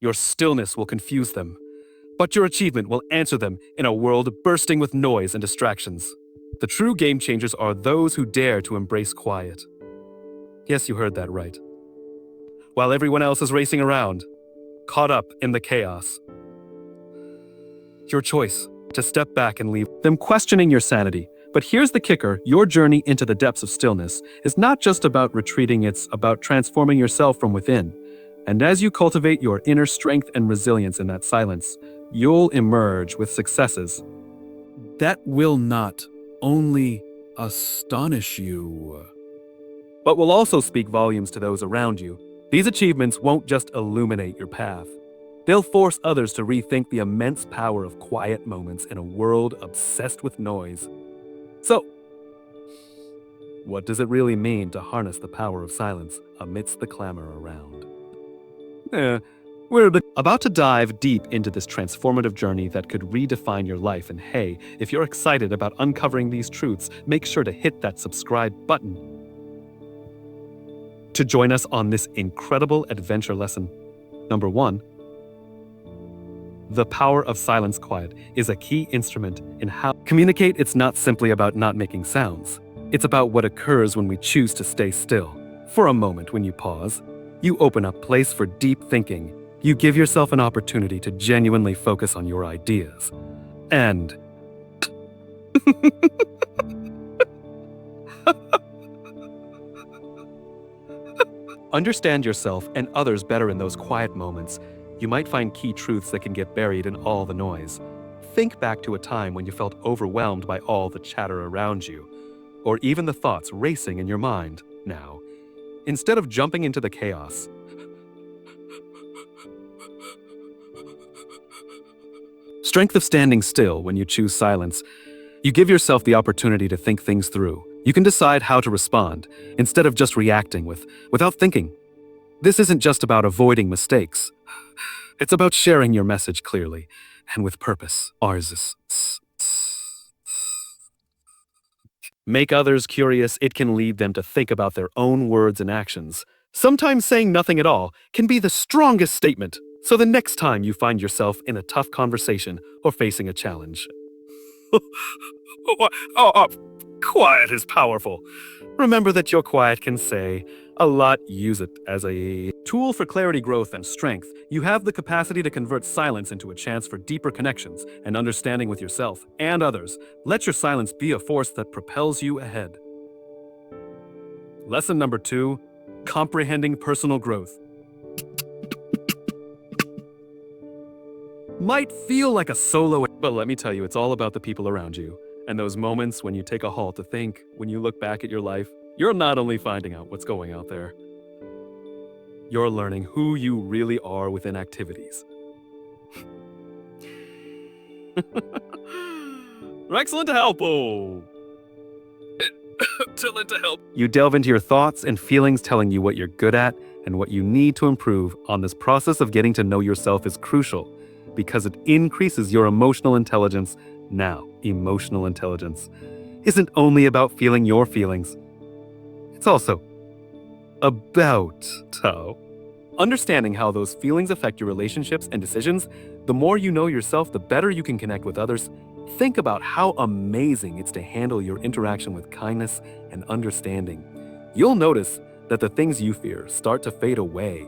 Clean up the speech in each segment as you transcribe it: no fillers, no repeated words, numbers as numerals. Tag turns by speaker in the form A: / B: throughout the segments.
A: Your stillness will confuse them, but your achievement will answer them in a world bursting with noise and distractions. The true game changers are those who dare to embrace quiet. Yes, you heard that right. While everyone else is racing around, caught up in the chaos. Your choice to step back and leave them questioning your sanity. But here's the kicker: your journey into the depths of stillness is not just about retreating, it's about transforming yourself from within. And as you cultivate your inner strength and resilience in that silence, you'll emerge with successes that will not only astonish you, but will also speak volumes to those around you. These achievements won't just illuminate your path. They'll force others to rethink the immense power of quiet moments in a world obsessed with noise. So, what does it really mean to harness the power of silence amidst the clamor around? We're about to dive deep into this transformative journey that could redefine your life. And hey, if you're excited about uncovering these truths, make sure to hit that subscribe button to join us on this incredible adventure lesson. Number 1. The power of silence. Quiet is a key instrument in how communicate. It's not simply about not making sounds. It's about what occurs when we choose to stay still. For a moment, when you pause, you open up place for deep thinking. You give yourself an opportunity to genuinely focus on your ideas. And understand yourself and others better in those quiet moments. You might find key truths that can get buried in all the noise. Think back to a time when you felt overwhelmed by all the chatter around you, or even the thoughts racing in your mind. Now, instead of jumping into the chaos, strength of standing still. When you choose silence, you give yourself the opportunity to think things through. You can decide how to respond instead of just reacting without thinking. This isn't just about avoiding mistakes. It's about sharing your message clearly and with purpose. Ours is make others curious. It can lead them to think about their own words and actions. Sometimes saying nothing at all can be the strongest statement. So the next time you find yourself in a tough conversation or facing a challenge, quiet is powerful. Remember that your quiet can say a lot. Use it as a tool for clarity, growth, and strength. You have the capacity to convert silence into a chance for deeper connections and understanding with yourself and others. Let your silence be a force that propels you ahead. Lesson number 2, comprehending personal growth. Might feel like a solo, but let me tell you, it's all about the people around you. And those moments when you take a halt to think, when you look back at your life, you're not only finding out what's going out there, you're learning who you really are within activities. Excellent to help. Excellent to help. You delve into your thoughts and feelings, telling you what you're good at and what you need to improve on. This process of getting to know yourself is crucial because it increases your emotional intelligence. Now, emotional intelligence isn't only about feeling your feelings. It's also about understanding how those feelings affect your relationships and decisions. The more you know yourself, the better you can connect with others. Think about how amazing it's to handle your interaction with kindness and understanding. You'll notice that the things you fear start to fade away.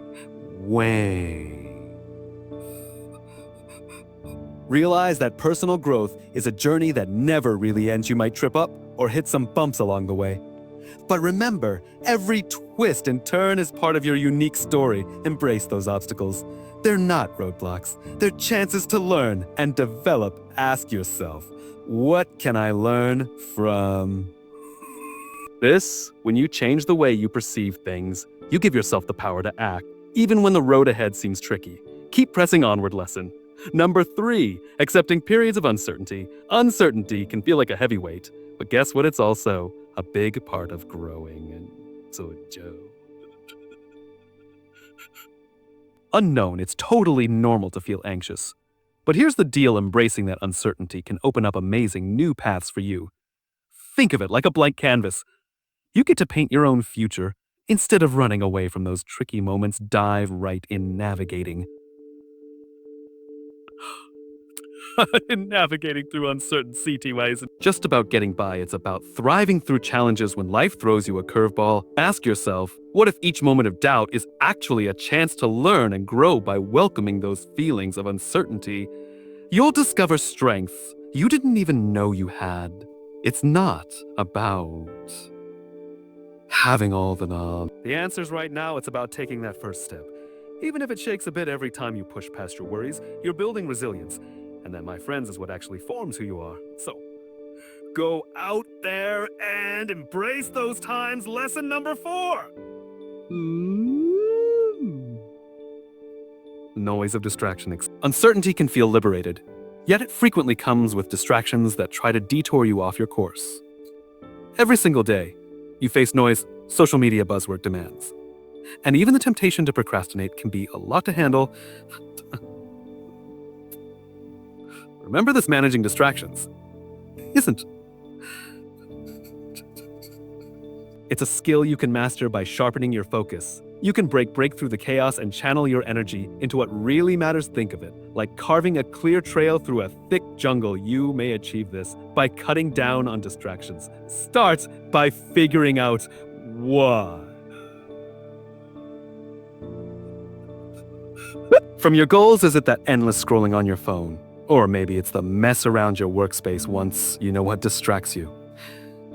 A: Realize that personal growth is a journey that never really ends. You might trip up or hit some bumps along the way. But remember, every twist and turn is part of your unique story. Embrace those obstacles. They're not roadblocks. They're chances to learn and develop. Ask yourself, what can I learn from this? When you change the way you perceive things, you give yourself the power to act, even when the road ahead seems tricky. Keep pressing onward. Lesson number 3, accepting periods of uncertainty. Uncertainty can feel like a heavy weight, but guess what? It's also a big part of growing. And so, Joe. Unknown, it's totally normal to feel anxious. But here's the deal: embracing that uncertainty can open up amazing new paths for you. Think of it like a blank canvas. You get to paint your own future. Instead of running away from those tricky moments, dive right in, navigating in navigating through uncertain CTYs. Just about getting by, it's about thriving through challenges when life throws you a curveball. Ask yourself, what if each moment of doubt is actually a chance to learn and grow by welcoming those feelings of uncertainty? You'll discover strengths you didn't even know you had. It's not about having all the knowledge. The answer's right now, it's about taking that first step. Even if it shakes a bit every time you push past your worries, you're building resilience. And that, my friends, is what actually forms who you are. So, go out there and embrace those times. Lesson number 4. Noise of distraction. Uncertainty can feel liberated, yet it frequently comes with distractions that try to detour you off your course. Every single day, you face noise social media buzzword demands. And even the temptation to procrastinate can be a lot to handle. Remember, this managing distractions isn't. It's a skill you can master by sharpening your focus. You can break through the chaos and channel your energy into what really matters. Think of it like carving a clear trail through a thick jungle. You may achieve this by cutting down on distractions. Start by figuring out why. From your goals, is it that endless scrolling on your phone? Or maybe it's the mess around your workspace once you know what distracts you.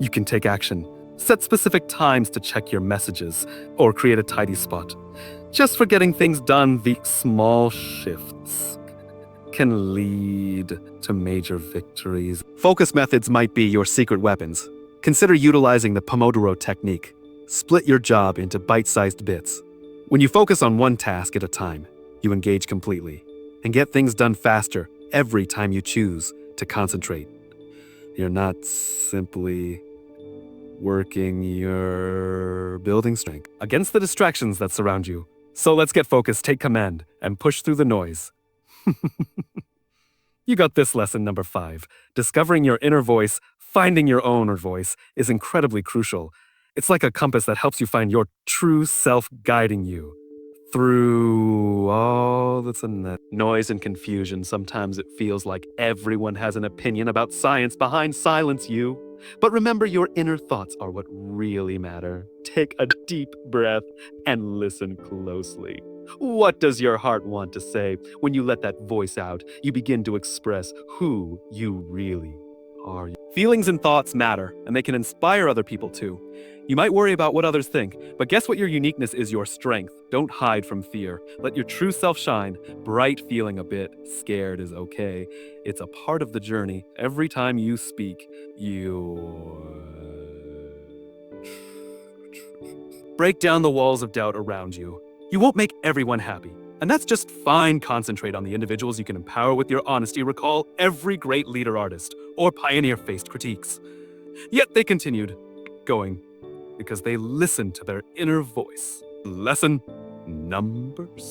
A: You can take action. Set specific times to check your messages or create a tidy spot. Just for getting things done, the small shifts can lead to major victories. Focus methods might be your secret weapons. Consider utilizing the Pomodoro technique. Split your job into bite-sized bits. When you focus on one task at a time, you engage completely and get things done faster every time you choose to concentrate. You're not simply working, you're building strength against the distractions that surround you. So let's get focused, take command, and push through the noise. You got this. Lesson number 5. Discovering your inner voice, finding your own voice, is incredibly crucial. It's like a compass that helps you find your true self, guiding you through all that's in that noise and confusion. Sometimes it feels like everyone has an opinion about science behind silence you. But remember, your inner thoughts are what really matter. Take a deep breath and listen closely. What does your heart want to say? When you let that voice out, you begin to express who you really are. Feelings and thoughts matter, and they can inspire other people too. You might worry about what others think, but guess what? Your uniqueness is your strength. Don't hide from fear. Let your true self shine. Bright, feeling a bit scared is okay. It's a part of the journey. Every time you speak, you break down the walls of doubt around you. You won't make everyone happy, and that's just fine. Concentrate on the individuals you can empower with your honesty. Recall, every great leader, artist, or pioneer faced critiques. Yet they continued going because they listened to their inner voice. Lesson number 6.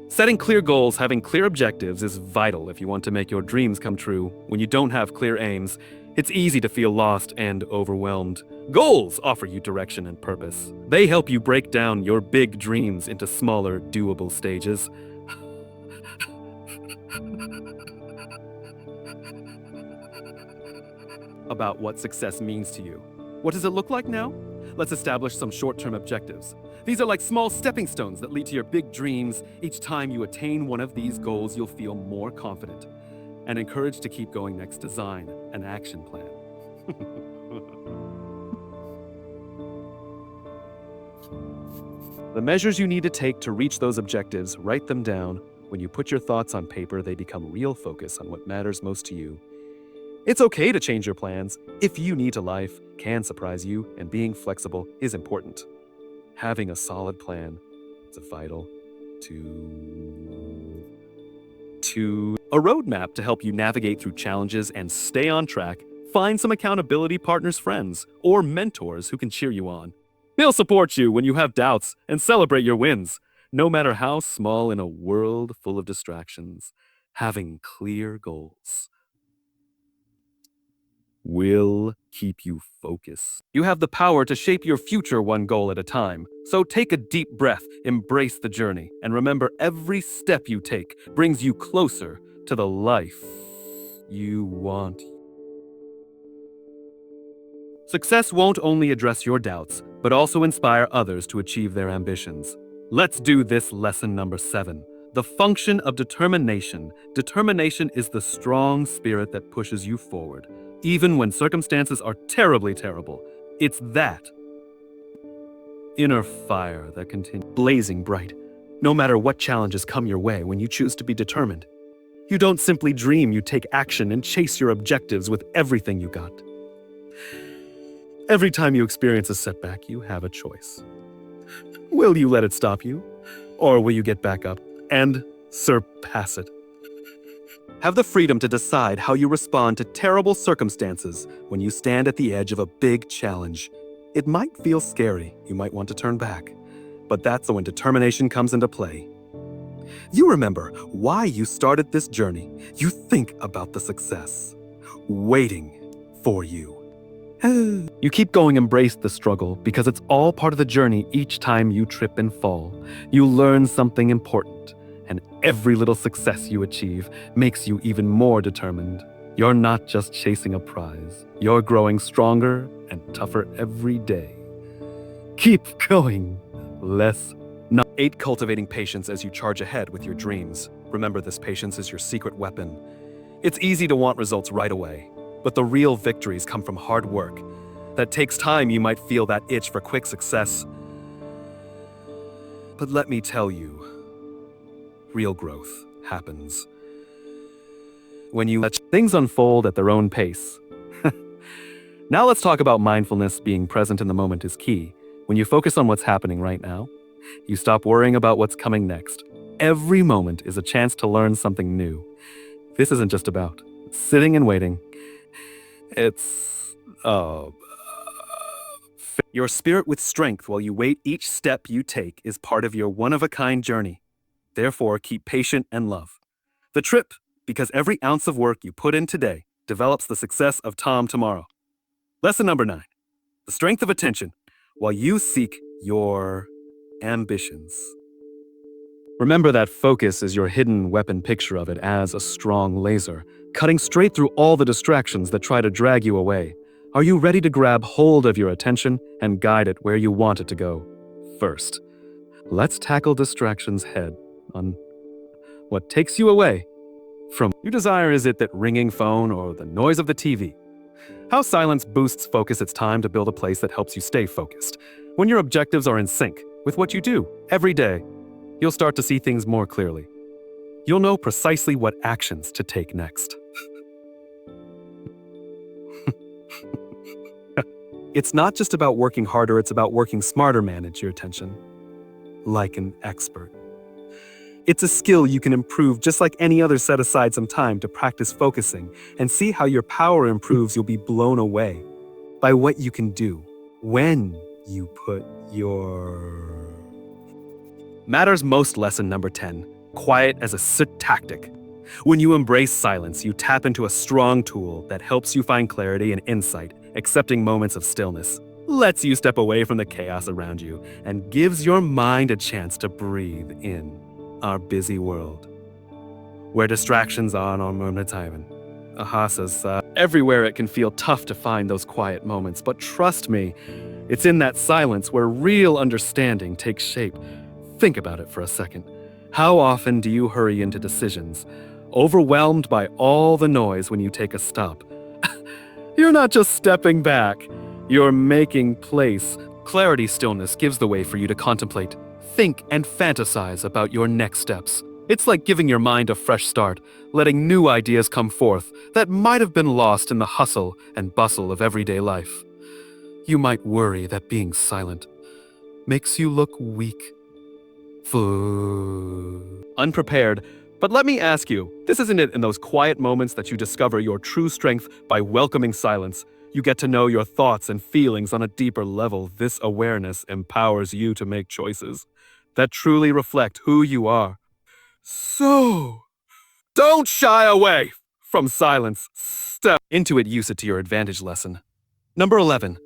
A: Setting clear goals, having clear objectives is vital if you want to make your dreams come true. When you don't have clear aims, it's easy to feel lost and overwhelmed. Goals offer you direction and purpose. They help you break down your big dreams into smaller, doable stages. About what success means to you. What does it look like now? Let's establish some short-term objectives. These are like small stepping stones that lead to your big dreams. Each time you attain one of these goals, you'll feel more confident and encouraged to keep going. Next, design an action plan. The measures you need to take to reach those objectives, write them down. When you put your thoughts on paper, they become real focus on what matters most to you. It's okay to change your plans. If you need to, life can surprise you, and being flexible is important. Having a solid plan is vital to a roadmap to help you navigate through challenges and stay on track. Find some accountability partners, friends, or mentors who can cheer you on. They'll support you when you have doubts and celebrate your wins, no matter how small. In a world full of distractions, having clear goals will keep you focused. You have the power to shape your future one goal at a time. So take a deep breath, embrace the journey, and remember every step you take brings you closer to the life you want. Success won't only address your doubts, but also inspire others to achieve their ambitions. Let's do this lesson number 7. The function of determination. Determination is the strong spirit that pushes you forward, even when circumstances are terribly terrible. It's that inner fire that continues blazing bright, no matter what challenges come your way when you choose to be determined. You don't simply dream, you take action and chase your objectives with everything you got. Every time you experience a setback, you have a choice. Will you let it stop you? Or will you get back up and surpass it? Have the freedom to decide how you respond to terrible circumstances when you stand at the edge of a big challenge. It might feel scary, you might want to turn back, but that's when determination comes into play. You remember why you started this journey. You think about the success waiting for you. You keep going, embrace the struggle, because it's all part of the journey. Each time you trip and fall, you learn something important, and every little success you achieve makes you even more determined. You're not just chasing a prize, you're growing stronger and tougher every day. Keep going. 8. Cultivating patience as you charge ahead with your dreams. Remember, this patience is your secret weapon. It's easy to want results right away, but the real victories come from hard work. That takes time. You might feel that itch for quick success. But let me tell you, real growth happens when you let things unfold at their own pace. Now let's talk about mindfulness. Being present in the moment is key. When you focus on what's happening right now, you stop worrying about what's coming next. Every moment is a chance to learn something new. This isn't just about sitting and waiting. It's your spirit with strength while you wait. Each step you take is part of your one-of-a-kind journey. Therefore, keep patient and love the trip, because every ounce of work you put in today develops the success of Tom tomorrow. Lesson number 9. The strength of attention while you seek your ambitions. Remember that focus is your hidden weapon. Picture of it as a strong laser, cutting straight through all the distractions that try to drag you away. Are you ready to grab hold of your attention and guide it where you want it to go? First, let's tackle distractions head on. What takes you away from your desire? Is it that ringing phone or the noise of the TV? How silence boosts focus. It's time to build a place that helps you stay focused. When your objectives are in sync with what you do every day, you'll start to see things more clearly. You'll know precisely what actions to take next. It's not just about working harder, it's about working smarter. Manage your attention like an expert. It's a skill you can improve just like any other. Set aside some time to practice focusing and see how your power improves. You'll be blown away by what you can do when you put your matters most. Lesson number 10. Quiet as a tactic. When you embrace silence, you tap into a strong tool that helps you find clarity and insight. Accepting moments of stillness lets you step away from the chaos around you and gives your mind a chance to breathe. In our busy world, where distractions are on Motivational, everywhere, it can feel tough to find those quiet moments. But trust me, it's in that silence where real understanding takes shape. Think about it for a second. How often do you hurry into decisions, overwhelmed by all the noise? When you take a stop, you're not just stepping back, you're making place. Clarity, stillness gives the way for you to contemplate, think, and fantasize about your next steps. It's like giving your mind a fresh start, letting new ideas come forth that might have been lost in the hustle and bustle of everyday life. You might worry that being silent makes you look weak, unprepared. But let me ask you, this isn't it in those quiet moments that you discover your true strength. By welcoming silence, you get to know your thoughts and feelings on a deeper level. This awareness empowers you to make choices that truly reflect who you are. So, don't shy away from silence. Step Intuit use it to your advantage lesson. Number 11,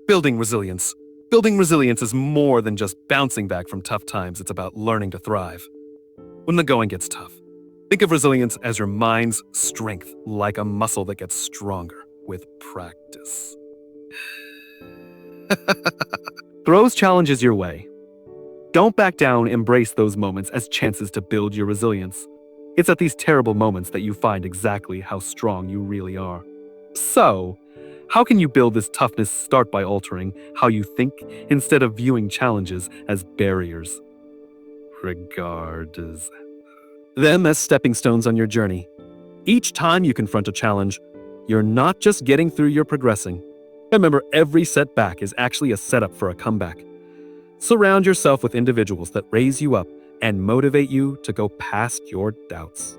A: building resilience. Building resilience is more than just bouncing back from tough times, it's about learning to thrive. When the going gets tough, think of resilience as your mind's strength, like a muscle that gets stronger with practice. Throws challenges your way. Don't back down, embrace those moments as chances to build your resilience. It's at these terrible moments that you find exactly how strong you really are. So, how can you build this toughness? Start by altering how you think instead of viewing challenges as barriers. Regard them as stepping stones on your journey. Each time you confront a challenge, you're not just getting through, you're progressing. Remember, every setback is actually a setup for a comeback. Surround yourself with individuals that raise you up and motivate you to go past your doubts.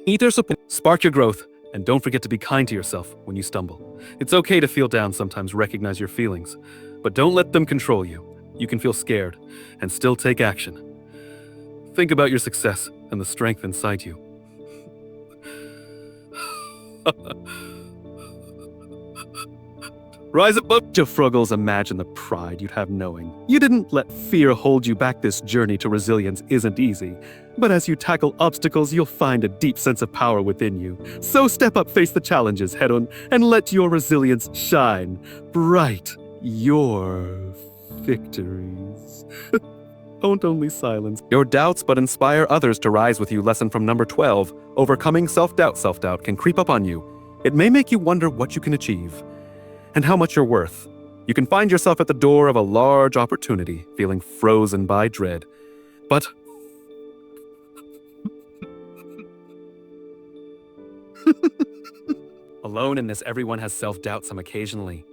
A: Either support, spark your growth, and don't forget to be kind to yourself when you stumble. It's okay to feel down sometimes, recognize your feelings, but don't let them control you. You can feel scared and still take action. Think about your success and the strength inside you. Rise above your struggles. Imagine the pride you'd have knowing you didn't let fear hold you back. This journey to resilience isn't easy, but as you tackle obstacles, you'll find a deep sense of power within you. So step up, face the challenges head on, and let your resilience shine bright. Your victories. Don't only silence your doubts, but inspire others to rise with you. Lesson from number 12, overcoming self-doubt. Self-doubt can creep up on you. It may make you wonder what you can achieve and how much you're worth. You can find yourself at the door of a large opportunity, feeling frozen by dread. But alone in this, everyone has self-doubt some occasionally,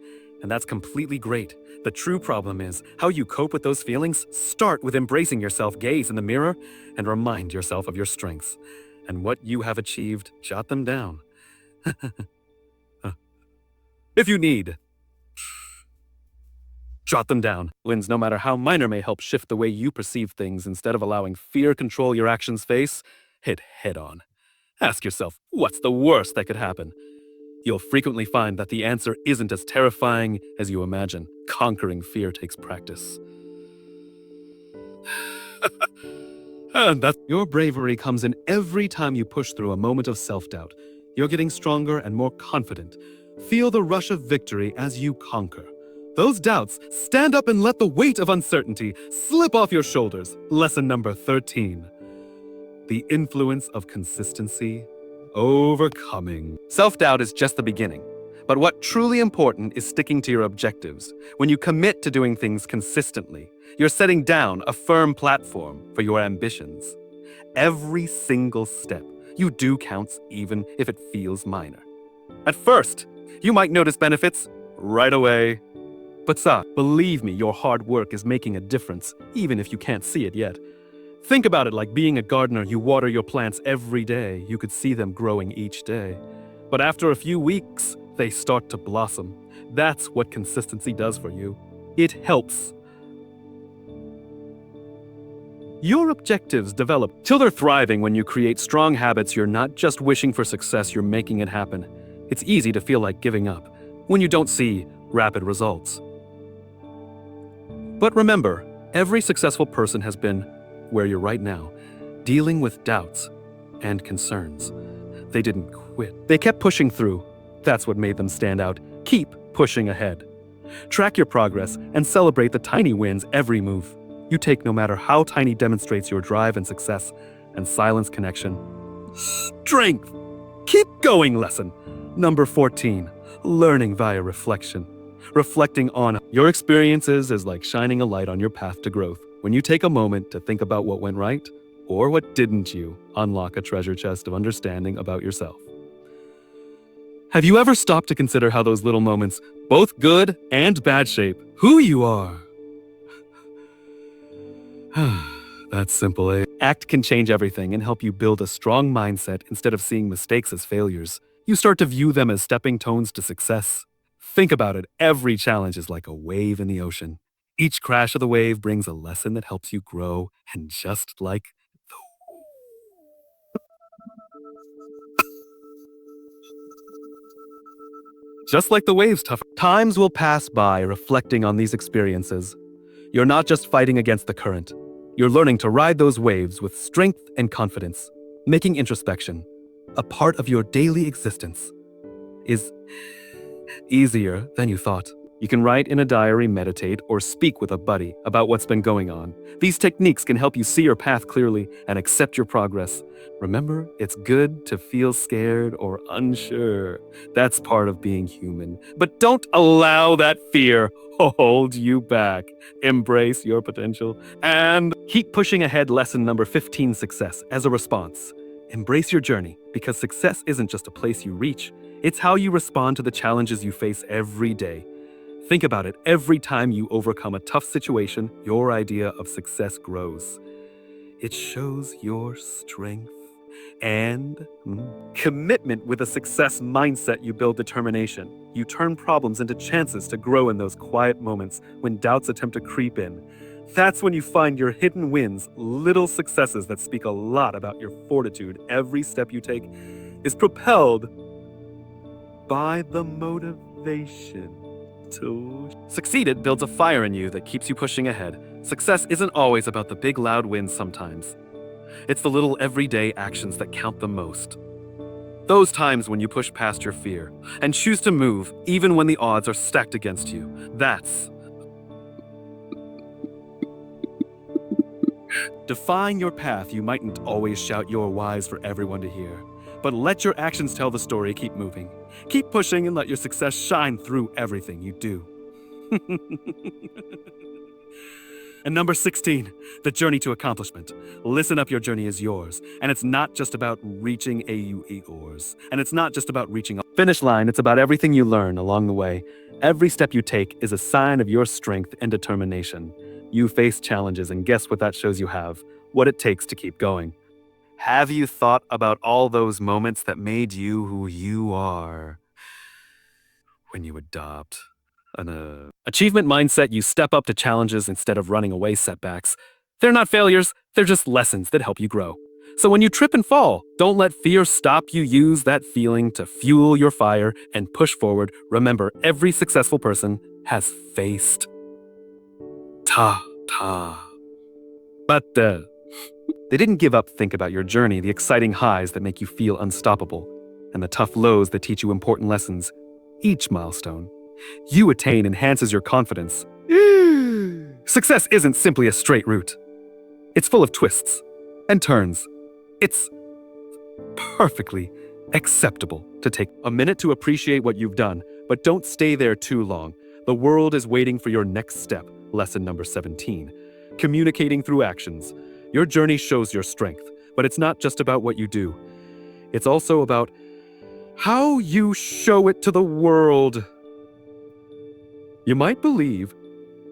A: and that's completely great. The true problem is how you cope with those feelings. Start with embracing yourself, gaze in the mirror, and remind yourself of your strengths and what you have achieved. Jot them down. If you need, jot them down. Wins, no matter how minor, may help shift the way you perceive things. Instead of allowing fear control your actions, face it head on. Ask yourself, what's the worst that could happen? You'll frequently find that the answer isn't as terrifying as you imagine. Conquering fear takes practice. And that your bravery comes in every time you push through a moment of self-doubt. You're getting stronger and more confident. Feel the rush of victory as you conquer those doubts. Stand up and let the weight of uncertainty slip off your shoulders. Lesson number 13. The influence of consistency. Overcoming self-doubt is just the beginning. But what truly important is sticking to your objectives. When you commit to doing things consistently, you're setting down a firm platform for your ambitions. Every single step you do counts, even if it feels minor. At first, you might notice benefits right away. But believe me, your hard work is making a difference, even if you can't see it yet. Think about it like being a gardener. You water your plants every day. You could see them growing each day. But after a few weeks, they start to blossom. That's what consistency does for you. It helps your objectives develop till they're thriving. When you create strong habits, you're not just wishing for success, you're making it happen. It's easy to feel like giving up when you don't see rapid results. But remember, every successful person has been where you're right now, dealing with doubts and concerns. They didn't quit. They kept pushing through. That's what made them stand out. Keep pushing ahead. Track your progress and celebrate the tiny wins. Every move you take, no matter how tiny, demonstrates your drive and success and silence connection. Strength. Keep going. Lesson number 14. Learning via reflection. Reflecting on your experiences is like shining a light on your path to growth. When you take a moment to think about what went right or what didn't, you unlock a treasure chest of understanding about yourself. Have you ever stopped to consider how those little moments, both good and bad, shape who you are? That's simple, eh? Act can change everything and help you build a strong mindset. Instead of seeing mistakes as failures, you start to view them as stepping stones to success. Think about it. Every challenge is like a wave in the ocean. Each crash of the wave brings a lesson that helps you grow, and just like Just like the waves, tougher. Times will pass by reflecting on these experiences. You're not just fighting against the current. You're learning to ride those waves with strength and confidence, making introspection a part of your daily existence is easier than you thought. You can write in a diary, meditate, or speak with a buddy about what's been going on. These techniques can help you see your path clearly and accept your progress. Remember, it's good to feel scared or unsure. That's part of being human. But don't allow that fear hold you back. Embrace your potential and keep pushing ahead. Lesson number 15, success as a response. Embrace your journey because success isn't just a place you reach. It's how you respond to the challenges you face every day. Think about it. Every time you overcome a tough situation, your idea of success grows. It shows your strength and commitment. With a success mindset, you build determination. You turn problems into chances to grow in those quiet moments when doubts attempt to creep in. That's when you find your hidden wins, little successes that speak a lot about your fortitude. Every step you take is propelled by the motivation to succeed. It builds a fire in you that keeps you pushing ahead. Success isn't always about the big loud wins. Sometimes it's the little everyday actions that count the most. Those times when you push past your fear and choose to move even when the odds are stacked against you. That's define your path. You mightn't always shout your whys for everyone to hear, but let your actions tell the story. Keep moving. Keep pushing and let your success shine through everything you do. And number 16, the journey to accomplishment. Listen up, your journey is yours. And it's not just about reaching AUEORs. And it's not just about reaching a finish line. It's about everything you learn along the way. Every step you take is a sign of your strength and determination. You face challenges, and guess what that shows you have? What it takes to keep going. Have you thought about all those moments that made you who you are? When you adopt an achievement mindset, you step up to challenges instead of running away setbacks. They're not failures, they're just lessons that help you grow. So when you trip and fall, don't let fear stop you. Use that feeling to fuel your fire and push forward. Remember, every successful person has faced but they didn't give up. Think about your journey, the exciting highs that make you feel unstoppable, and the tough lows that teach you important lessons. Each milestone you attain enhances your confidence. Success isn't simply a straight route. It's full of twists and turns. It's perfectly acceptable to take a minute to appreciate what you've done, but don't stay there too long. The world is waiting for your next step. Lesson number 17, communicating through actions. Your journey shows your strength, but it's not just about what you do. It's also about how you show it to the world. You might believe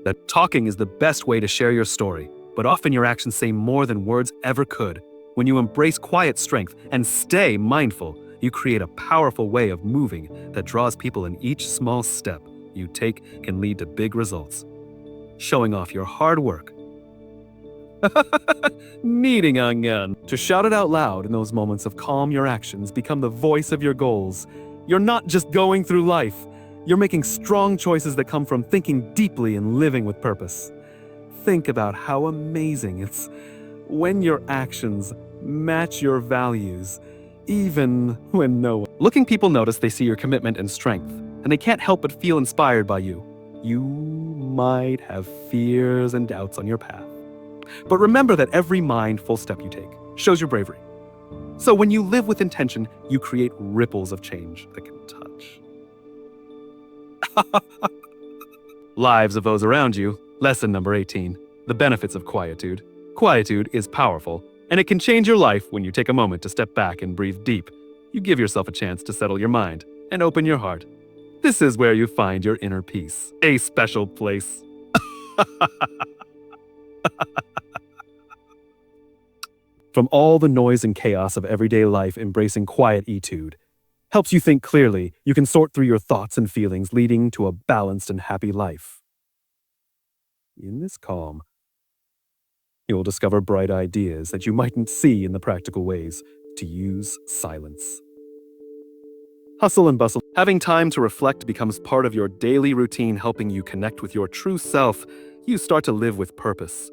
A: that talking is the best way to share your story, but often your actions say more than words ever could. When you embrace quiet strength and stay mindful, you create a powerful way of moving that draws people in. Each small step you take can lead to big results. Showing off your hard work. Needing again to shout it out loud in those moments of calm. Your actions become the voice of your goals. You're not just going through life. You're making strong choices that come from thinking deeply and living with purpose. Think about how amazing it's when your actions match your values, even when no one looking. People notice. They see your commitment and strength, and they can't help but feel inspired by you. You might have fears and doubts on your path, but remember that every mindful step you take shows your bravery. So when you live with intention, you create ripples of change that can touch lives of those around you. Lesson number 18, the benefits of quietude. Quietude is powerful, and it can change your life when you take a moment to step back and breathe deep. You give yourself a chance to settle your mind and open your heart. This is where you find your inner peace, a special place. From all the noise and chaos of everyday life, embracing quietude helps you think clearly. You can sort through your thoughts and feelings, leading to a balanced and happy life. In this calm, you will discover bright ideas that you mightn't see in the practical ways to use silence. Hustle and bustle. Having time to reflect becomes part of your daily routine, helping you connect with your true self. You start to live with purpose,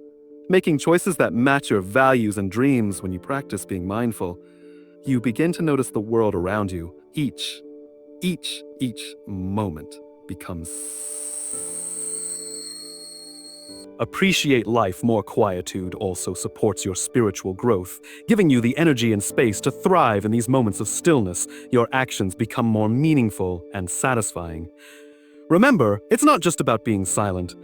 A: making choices that match your values and dreams. When you practice being mindful, you begin to notice the world around you. Each moment becomes. Appreciate life more. Quietude also supports your spiritual growth, giving you the energy and space to thrive in these moments of stillness. Your actions become more meaningful and satisfying. Remember, it's not just about being silent.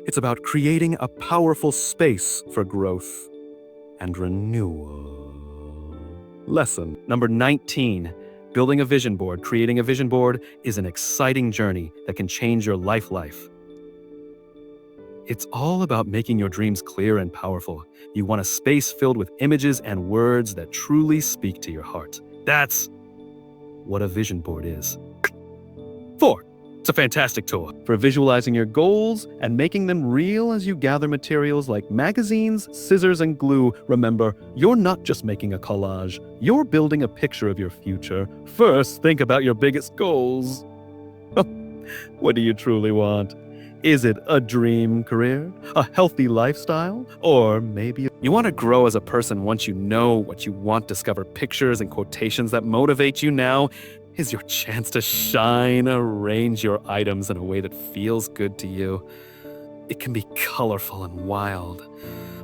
A: It's about creating a powerful space for growth and renewal. Lesson number 19. Building a vision board. Creating a vision board is an exciting journey that can change your life. It's all about making your dreams clear and powerful. You want a space filled with images and words that truly speak to your heart. That's what a vision board is. 4. It's a fantastic tool for visualizing your goals and making them real as you gather materials like magazines, scissors, and glue. Remember, you're not just making a collage, you're building a picture of your future. First, think about your biggest goals. What do you truly want? Is it a dream career, a healthy lifestyle, or maybe you want to grow as a person? Once you know what you want, discover pictures and quotations that motivate you. Now is your chance to shine. Arrange your items in a way that feels good to you. It can be colorful and wild,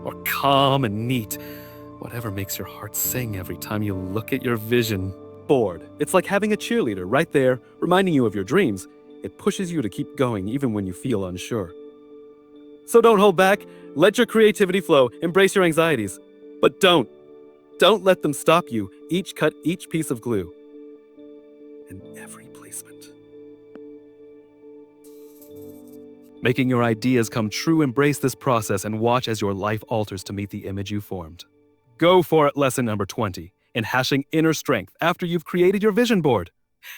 A: or calm and neat. Whatever makes your heart sing every time you look at your vision board. It's like having a cheerleader right there, reminding you of your dreams. It pushes you to keep going even when you feel unsure. So don't hold back. Let your creativity flow. Embrace your anxieties. But don't let them stop you. Cut each piece of glue and every placement. Making your ideas come true. Embrace this process and watch as your life alters to meet the image you formed. Go for it. Lesson number 20. In hashing inner strength after you've created your vision board.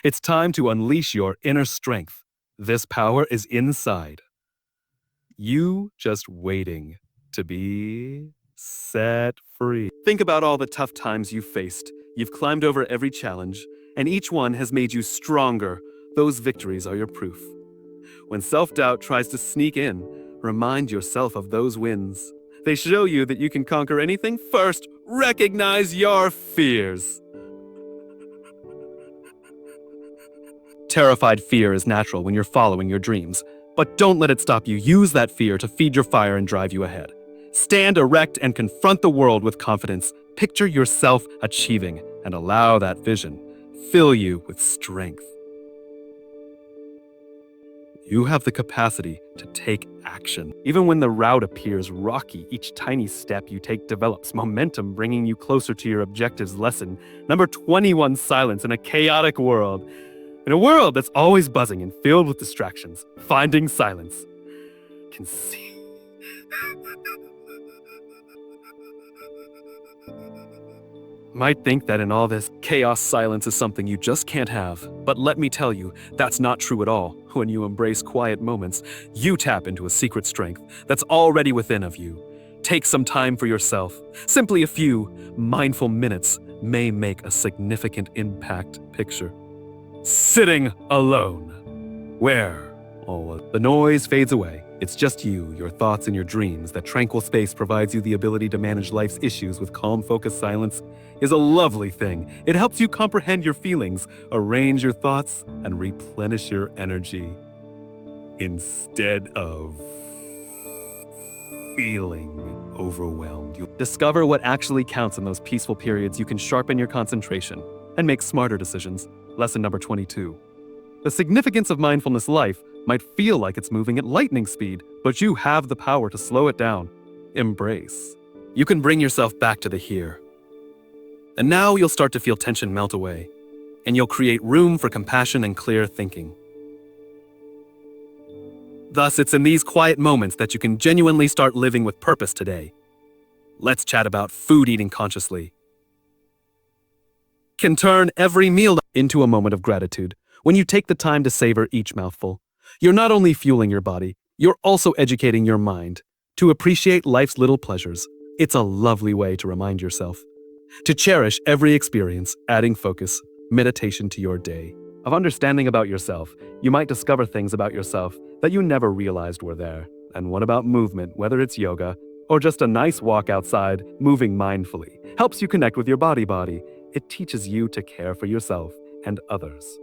A: It's time to unleash your inner strength. This power is inside you, just waiting to be set free. Think about all the tough times you've faced. You've climbed over every challenge, and each one has made you stronger. Those victories are your proof. When self-doubt tries to sneak in, remind yourself of those wins. They show you that you can conquer anything. First, recognize your fears. Terrified fear is natural when you're following your dreams, but don't let it stop you. Use that fear to feed your fire and drive you ahead. Stand erect and confront the world with confidence. Picture yourself achieving and allow that vision fill you with strength. You have the capacity to take action. Even when the route appears rocky, each tiny step you take develops momentum, bringing you closer to your objectives. Lesson number 21. Silence in a chaotic world. In a world that's always buzzing and filled with distractions, finding silence can seem might think that in all this chaos, silence is something you just can't have. But let me tell you, that's not true at all. When you embrace quiet moments, you tap into a secret strength that's already within of you. Take some time for yourself. Simply a few mindful minutes may make a significant impact. Picture sitting alone, where all the noise fades away. It's just you, your thoughts, and your dreams. That tranquil space provides you the ability to manage life's issues with calm, focused silence is a lovely thing. It helps you comprehend your feelings, arrange your thoughts, and replenish your energy. Instead of feeling overwhelmed, you'll discover what actually counts in those peaceful periods. You can sharpen your concentration and make smarter decisions. Lesson number 22. The significance of mindfulness. Life might feel like it's moving at lightning speed, but you have the power to slow it down. Embrace. You can bring yourself back to the here. And now you'll start to feel tension melt away, and you'll create room for compassion and clear thinking. Thus, it's in these quiet moments that you can genuinely start living with purpose today. Let's chat about food. Eating consciously can turn every meal into a moment of gratitude. When you take the time to savor each mouthful, you're not only fueling your body, you're also educating your mind to appreciate life's little pleasures. It's a lovely way to remind yourself to cherish every experience, adding focus, meditation to your day. of understanding about yourself. You might discover things about yourself that you never realized were there. And what about movement, whether it's yoga or just a nice walk outside, moving mindfully, helps you connect with your body. It teaches you to care for yourself and others.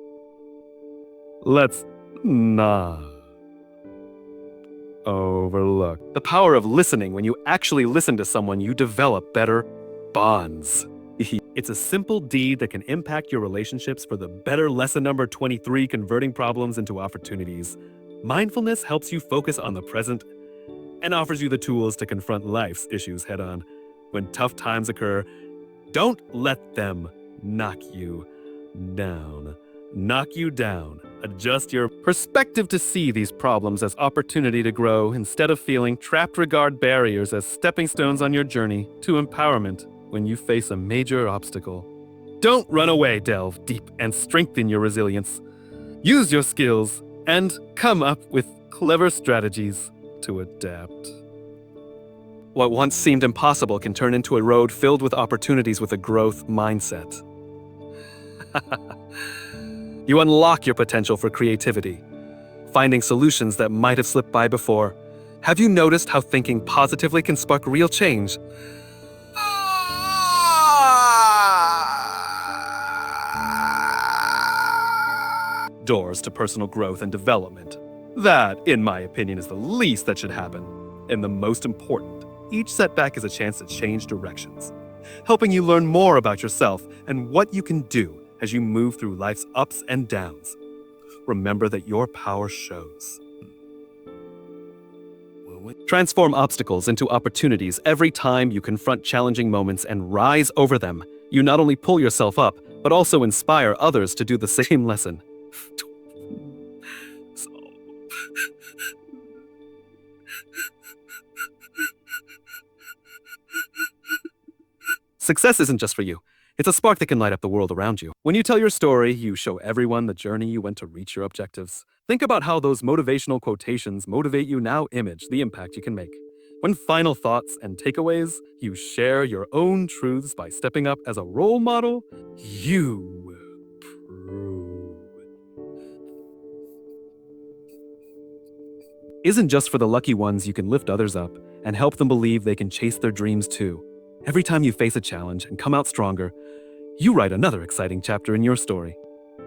A: Let's not overlook the power of listening. When you actually listen to someone, you develop better bonds. It's a simple deed that can impact your relationships for the better. Lesson number 23, converting problems into opportunities. Mindfulness helps you focus on the present and offers you the tools to confront life's issues head on. When tough times occur, don't let them knock you down. Adjust your perspective to see these problems as opportunity to grow instead of feeling trapped. Regard barriers as stepping stones on your journey to empowerment. When you face a major obstacle, don't run away. Delve deep and strengthen your resilience. Use your skills and come up with clever strategies to adapt. What once seemed impossible can turn into a road filled with opportunities with a growth mindset. You unlock your potential for creativity, finding solutions that might have slipped by before. Have you noticed how thinking positively can spark real change? Doors to personal growth and development. That, in my opinion, is the least that should happen. And the most important, each setback is a chance to change directions, helping you learn more about yourself and what you can do as you move through life's ups and downs. Remember that your power shows. Transform obstacles into opportunities. Every time you confront challenging moments and rise over them, you not only pull yourself up, but also inspire others to do the same. Lesson. Success isn't just for you. It's a spark that can light up the world around you. When you tell your story, you show everyone the journey you went to reach your objectives. Think about how those motivational quotations motivate you now. Image the impact you can make. When final thoughts and takeaways, you share your own truths by stepping up as a role model. You prove isn't just for the lucky ones. You can lift others up and help them believe they can chase their dreams too. Every time you face a challenge and come out stronger, you write another exciting chapter in your story.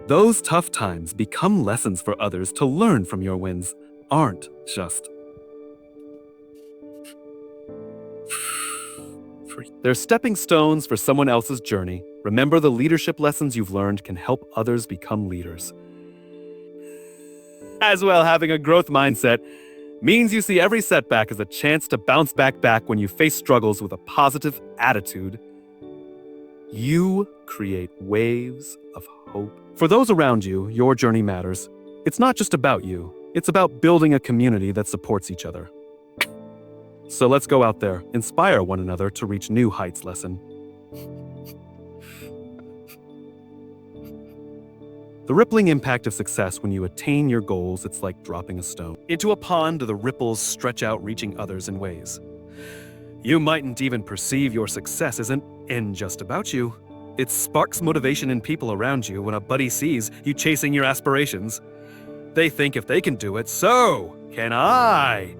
A: Those tough times become lessons for others to learn from. Your wins aren't just free. They're stepping stones for someone else's journey. Remember, the leadership lessons you've learned can help others become leaders. As well, having a growth mindset means you see every setback as a chance to bounce back. When you face struggles with a positive attitude, you create waves of hope. For those around you, your journey matters. It's not just about you. It's about building a community that supports each other. So let's go out there, inspire one another to reach new heights. Lesson. The rippling impact of success. When you attain your goals, it's like dropping a stone into a pond. The ripples stretch out, reaching others in ways you mightn't even perceive. Your success isn't just about you. It sparks motivation in people around you. When a buddy sees you chasing your aspirations, they think, if they can do it, so can I.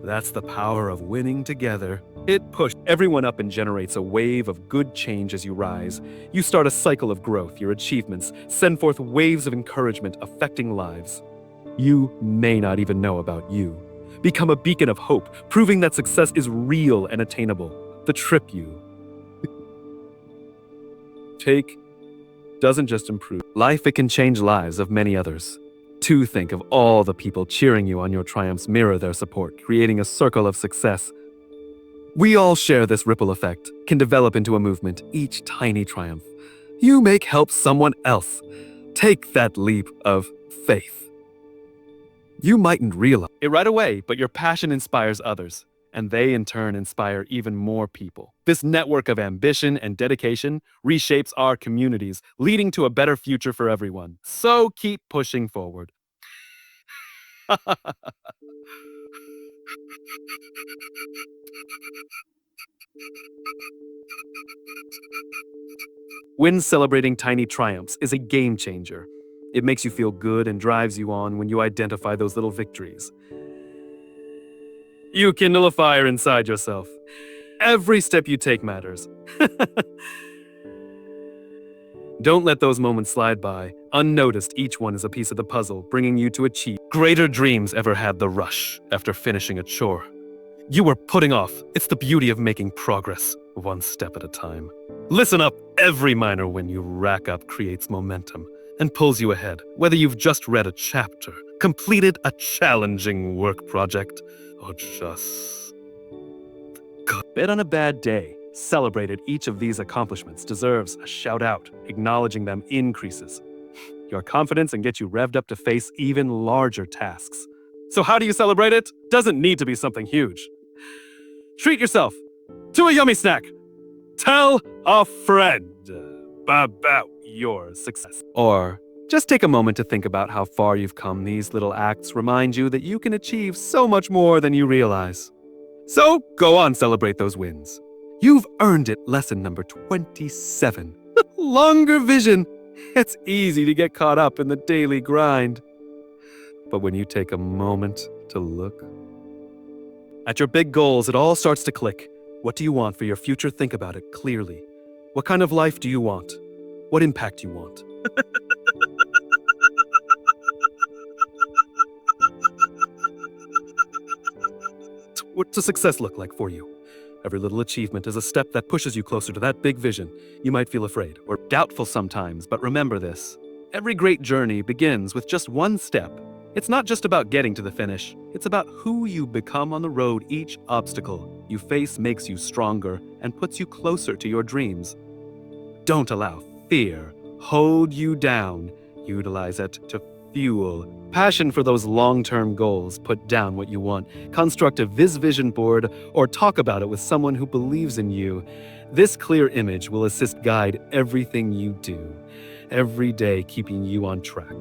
A: That's the power of winning together. It pushes everyone up and generates a wave of good change. As you rise, you start a cycle of growth. Your achievements send forth waves of encouragement, affecting lives you may not even know about. You become a beacon of hope, proving that success is real and attainable. The trip you take doesn't just improve life, it can change lives of many others. To think of all the people cheering you on. Your triumphs mirror their support, creating a circle of success. We all share. This ripple effect can develop into a movement. Each tiny triumph you make helps someone else take that leap of faith. You mightn't realize it right away, but your passion inspires others, and they in turn inspire even more people. This network of ambition and dedication reshapes our communities, leading to a better future for everyone. So keep pushing forward. When celebrating tiny triumphs is a game changer. It makes you feel good and drives you on when you identify those little victories. You kindle a fire inside yourself. Every step you take matters. Don't let those moments slide by. Unnoticed, each one is a piece of the puzzle, bringing you to achieve greater dreams. Ever had the rush after finishing a chore? You were putting off. It's the beauty of making progress, one step at a time. Listen up. Every minor win you rack up creates momentum and pulls you ahead. Whether you've just read a chapter, completed a challenging work project, or just bet on a bad day, celebrated each of these accomplishments deserves a shout out. Acknowledging them increases your confidence and gets you revved up to face even larger tasks. So how do you celebrate it? Doesn't need to be something huge. Treat yourself to a yummy snack. Tell a friend about your success. Or just take a moment to think about how far you've come. These little acts remind you that you can achieve so much more than you realize. So go on, celebrate those wins. You've earned it. Lesson number 27. Longer vision. It's easy to get caught up in the daily grind. But when you take a moment to look at your big goals, it all starts to click. What do you want for your future? Think about it clearly. What kind of life do you want? What impact do you want? What does success look like for you? Every little achievement is a step that pushes you closer to that big vision. You might feel afraid or doubtful sometimes, but remember this. Every great journey begins with just one step. It's not just about getting to the finish. It's about who you become on the road. Each obstacle you face makes you stronger and puts you closer to your dreams. Don't allow fear hold you down. Utilize it to fuel passion for those long-term goals. Put down what you want. Construct a vision board or talk about it with someone who believes in you. This clear image will assist guide everything you do, every day keeping you on track.